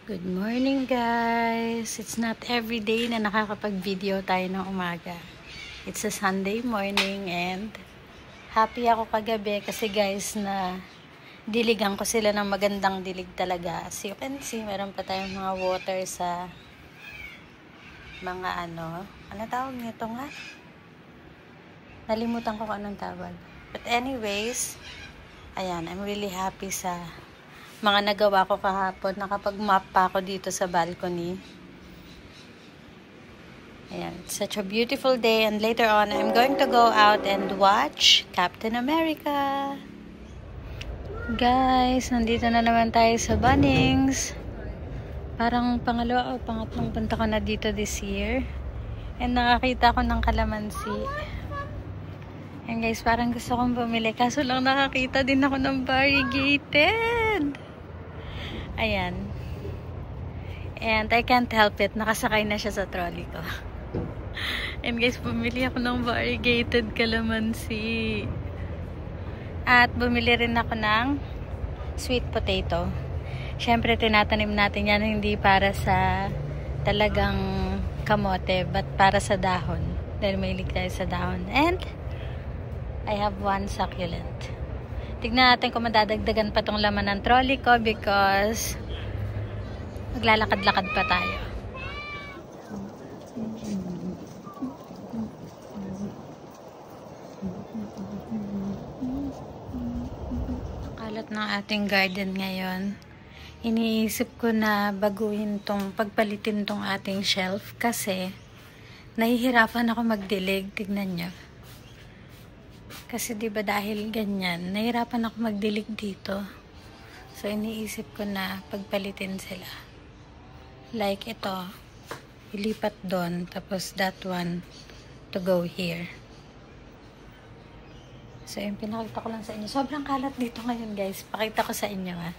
Good morning guys! It's not every day na nakakapag-video tayo ng umaga. It's a Sunday morning and happy ako kagabi kasi guys na diligan ko sila ng magandang dilig talaga. As you can see, meron pa tayong mga water sa mga ano tawag nito nga? Nalimutan ko kung anong tawag. But anyways, ayan, I'm really happy sa mga nagawa ko kahapon. Nakapag-map pa ako dito sa balcony. Ayan, it's such a beautiful day. And later on, I'm going to go out and watch Captain America. Guys, nandito na naman tayo sa Bunnings. Parang pangalawa o pangatlong punta ko na dito this year. And nakakita ko ng kalamansi. And guys, parang gusto kong bumili. Kaso lang nakakita din ako ng variegated. Ayan. And I can't help it. Nakasakay na siya sa trolley ko. And guys, bumili ako ng variegated calamansi. At bumili rin ako ng sweet potato. Siyempre, tinatanim natin yan hindi para sa talagang kamote, but para sa dahon. Dahil mahilig tayo sa dahon. And I have one succulent. Tignan natin kung madadagdagan pa tong laman ng trolley ko because maglalakad-lakad pa tayo. Kalat ng ating garden ngayon. Iniisip ko na baguhin tong, pagpalitin tong ating shelf kasi nahihirapan ako magdilig. Tignan nyo. Kasi diba dahil ganyan, nahirapan ako magdilig dito. So, iniisip ko na pagpalitin sila. Like ito, ilipat doon, tapos that one to go here. So, yung pinakita ko lang sa inyo. Sobrang kalat dito ngayon, guys. Pakita ko sa inyo, ha.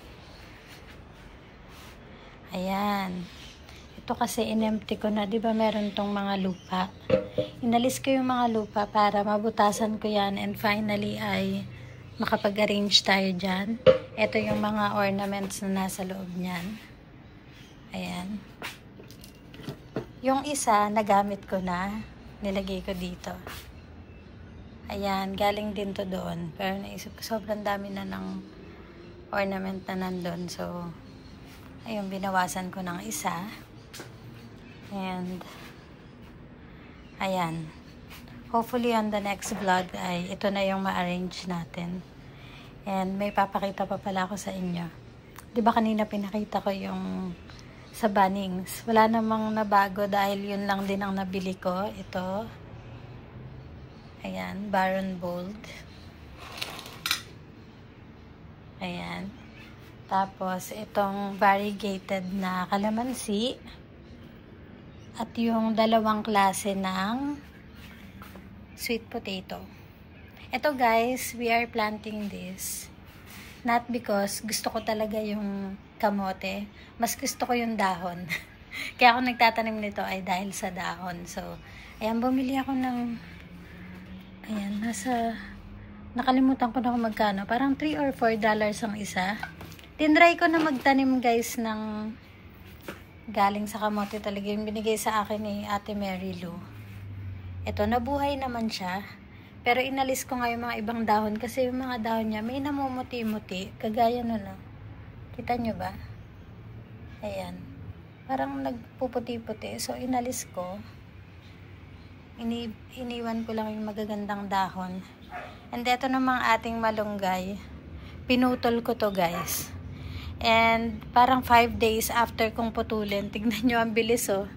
Ayan. Ito kasi in-empty ko na, 'di ba meron tong mga lupa. Inalis ko yung mga lupa para mabutasan ko 'yan and finally ay makapag-arrange tayo diyan. Ito yung mga ornaments na nasa loob niyan. Ayan. Yung isa nagamit ko na, nilagay ko dito. Ayan, galing din to doon. Pero naisip ko sobrang dami na ng ornament na nandun. So, ayun, binawasan ko ng isa. And ayan, hopefully on the next vlog ay ito na yung ma-arrange natin. And may papakita pa pala ako sa inyo. Diba kanina pinakita ko yung sa Bunnings, wala namang nabago dahil yun lang din ang nabili ko. Ito, ayan, Baron Bold. Ayan, tapos itong variegated na calamansi. At yung dalawang klase ng sweet potato. Ito guys, we are planting this. Not because gusto ko talaga yung kamote. Mas gusto ko yung dahon. Kaya ako nagtatanim nito ay dahil sa dahon. So, ayan, bumili ako ng, ayan, nakalimutan ko na kung magkano. Parang $3 or $4 ang isa. Tinry ko na magtanim guys ng galing sa kamote talaga. Yung binigay sa akin ni Ate Mary Lou. Ito, nabuhay naman siya. Pero inalis ko nga yung mga ibang dahon kasi yung mga dahon niya may namumuti-muti. Kagaya nun, no? Kita nyo ba? Ayan. Parang nagpuputi-puti. So, inalis ko. Iniwan ko lang yung magagandang dahon. And ito namang ating malunggay. Pinutol ko to, guys. And parang 5 days after kong putulin, tignan nyo ang bilis, oh.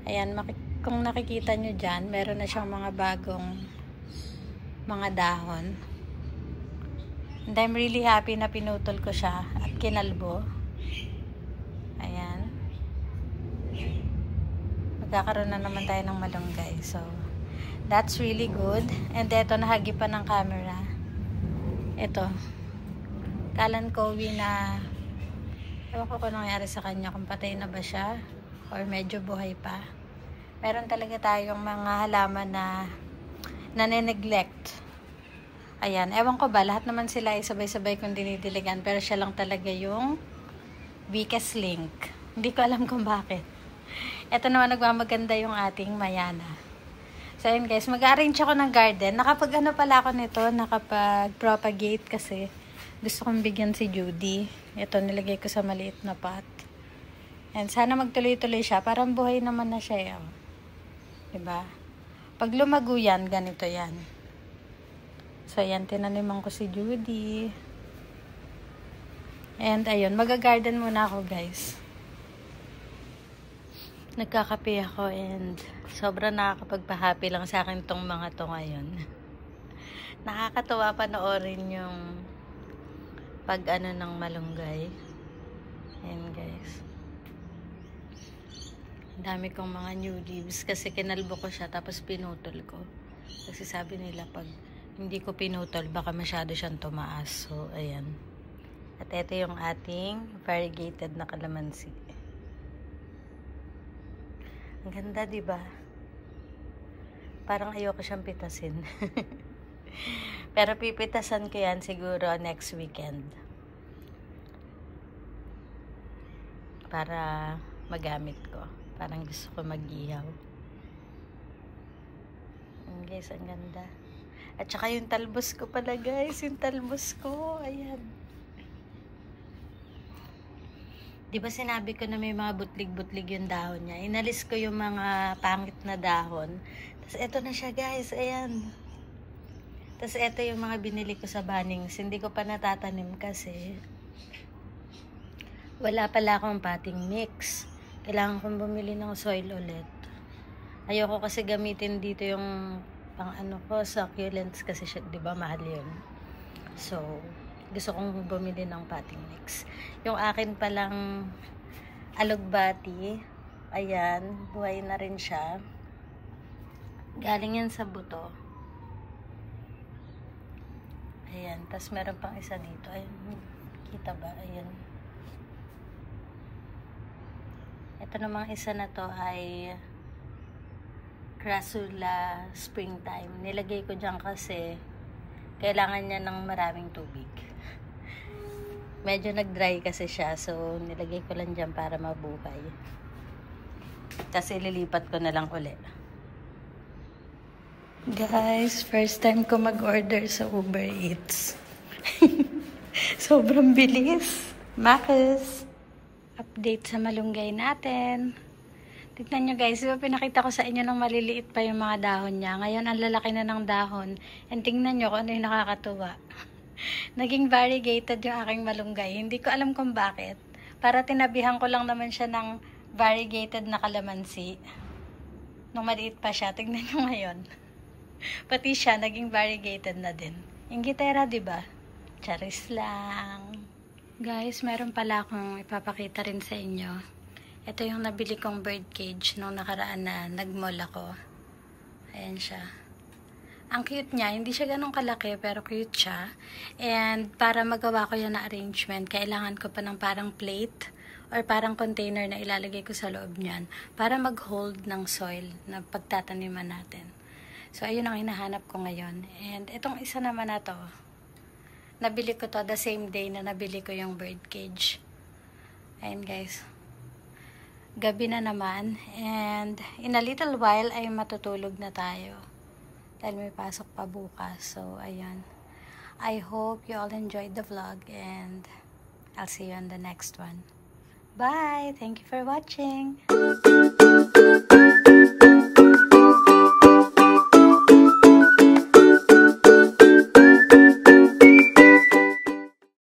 Ayan, kung nakikita nyo dyan, meron na siyang mga bagong mga dahon. And I'm really happy na pinutol ko siya at kinalbo. Ayan. Magkakaroon na naman tayo ng malunggay. So, that's really good. And eto, nahagipan ng camera. Ito. Kalan Kowi na ewan ko kung nangyari sa kanya, kung patay na ba siya or medyo buhay pa. Meron talaga tayong mga halaman na nane-neglect. Ayan, ewan ko ba, lahat naman sila ay sabay-sabay kong dinidiligan pero siya lang talaga yung weakest link. Hindi ko alam kung bakit. Ito naman nagmamaganda yung ating Mayana. So ayun guys, mag-arrange ako ng garden. Nakapag-ano pala ako nito, nakapag-propagate kasi gusto kong bigyan si Judy. Ito nilagay ko sa maliit na pot. And sana magtuloy-tuloy siya. Parang buhay naman na siya. Oh. Diba? Pag lumago yan, ganito yan. So ayan, tinaniman ko si Judy. And ayun, mag-garden muna ako guys. Nagkakape ako and sobrang nakakapagpa-happy lang sa akin tong mga to ngayon. Nakakatuwa panoorin yung pag-ano ng malunggay. Ayan guys. Ang dami kong mga new leaves kasi kinalbo ko siya tapos pinutol ko. Kasi sabi nila pag hindi ko pinutol baka masyado siyang tumaas. So ayan. At ito yung ating variegated na kalamansi. Ang ganda, diba? Parang ayoko siyang pitasin. Pero pipitasan ko yan siguro next weekend. Para magamit ko. Parang gusto ko mag-ihaw. Guys, ang ganda. At saka yung talbos ko pala guys. Yung talbos ko. Ayan. Diba sinabi ko na may mga butlig-butlig yung dahon niya? Inalis ko yung mga pangit na dahon. Tapos eto na siya guys, ayan. Tapos eto yung mga binili ko sa Bunnings. Hindi ko pa natatanim kasi wala pala akong potting mix. Kailangan kong bumili ng soil ulit. Ayoko kasi gamitin dito yung pang ano ko, succulents kasi diba mahal yun. So, gusto kong bumili ng potting mix. Yung akin palang alugbati, ayan, buhay na rin siya. Galing yan sa buto. Ayan, tas meron pang isa dito. Ayan, kita ba? Ayan. Ito namang isa na to ay Crassula springtime. Nilagay ko dyan kasi kailangan niya ng maraming tubig. Medyo nag-dry kasi siya. So, nilagay ko lang dyan para mabuhay. Kasi ililipat ko na lang ulit. Guys, first time ko mag-order sa Uber Eats. Sobrang bilis. Marcus. Update sa malunggay natin. Tignan nyo guys, diba pinakita ko sa inyo ng maliliit pa yung mga dahon niya. Ngayon, ang lalaki na ng dahon. And tingnan nyo kung ano yung nakakatuwa. Naging variegated yung aking malunggay. Hindi ko alam kung bakit. Para tinabihan ko lang naman siya ng variegated na kalamansi. Nung maliit pa siya, tignan nyo ngayon. Pati siya, naging variegated na din. Yung gitera, diba? Charis lang. Guys, meron pala akong ipapakita rin sa inyo. Ito yung nabili kong bird cage nung nakaraan na nag-mall ako. Ayan siya. Ang cute niya. Hindi siya ganun kalaki pero cute siya. And para magawa ko yan na arrangement, kailangan ko pa ng parang plate or parang container na ilalagay ko sa loob niyan para mag-hold ng soil na pagtataniman natin. So, ayun ang hinahanap ko ngayon. And itong isa naman na to, nabili ko to the same day na nabili ko yung bird cage. Ayan guys. Gabi na naman. And in a little while ay matutulog na tayo. Dahil may pasok pa bukas. So, ayan. I hope you all enjoyed the vlog and I'll see you on the next one. Bye! Thank you for watching!